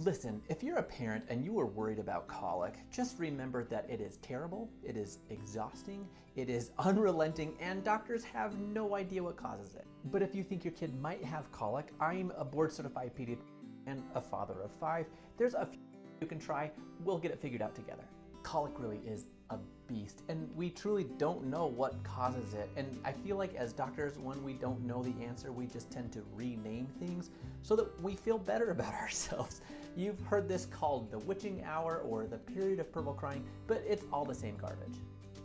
Listen, if you're a parent and you are worried about colic, just remember that it is terrible, it is exhausting, it is unrelenting, and doctors have no idea what causes it. But if you think your kid might have colic, I'm a board-certified pediatrician and a father of 5. There's a few you can try. We'll get it figured out together. Colic really is a beast, and we truly don't know what causes it. And I feel like as doctors, when we don't know the answer, we just tend to rename things so that we feel better about ourselves. You've heard this called the witching hour or the period of purple crying, but it's all the same garbage.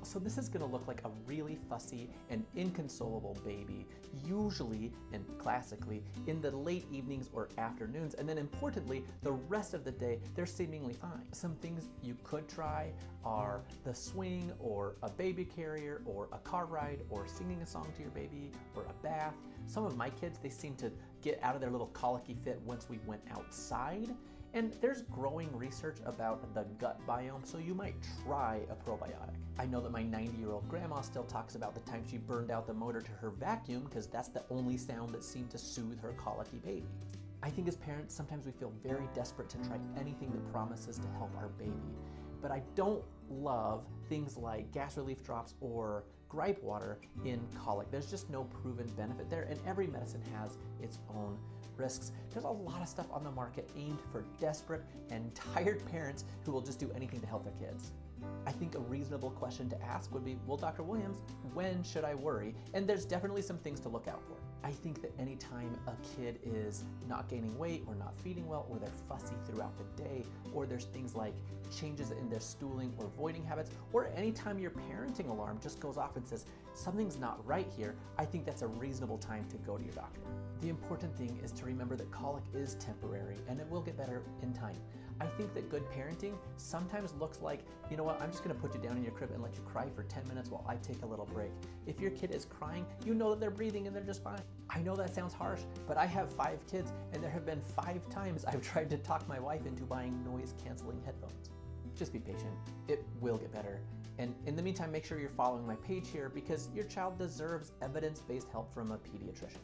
So this is gonna look like a really fussy and inconsolable baby, usually and classically in the late evenings or afternoons, and then importantly, the rest of the day, they're seemingly fine. Some things you could try are the swing or a baby carrier or a car ride or singing a song to your baby or a bath. Some of my kids, they seem to get out of their little colicky fit once we went outside. And there's growing research about the gut biome, so you might try a probiotic. I know that my 90-year-old grandma still talks about the time she burned out the motor to her vacuum because that's the only sound that seemed to soothe her colicky baby. I think as parents, sometimes we feel very desperate to try anything that promises to help our baby. But I don't love things like gas relief drops or gripe water in colic. There's just no proven benefit there, and every medicine has its own risks. There's a lot of stuff on the market aimed for desperate and tired parents who will just do anything to help their kids. I think a reasonable question to ask would be, well, Dr. Williams, when should I worry? And there's definitely some things to look out for. I think that anytime a kid is not gaining weight or not feeding well, or they're fussy throughout the day, or there's things like changes in their stooling or voiding habits, or anytime your parenting alarm just goes off and says, something's not right here, I think that's a reasonable time to go to your doctor. The important thing is to remember that colic is temporary and it will get better in time. I think that good parenting sometimes looks like, you know what, I'm just gonna put you down in your crib and let you cry for 10 minutes while I take a little break. If your kid is crying, you know that they're breathing and they're just fine. I know that sounds harsh, but I have 5 kids and there have been 5 times I've tried to talk my wife into buying noise-canceling headphones. Just be patient, it will get better. And in the meantime, make sure you're following my page here because your child deserves evidence-based help from a pediatrician.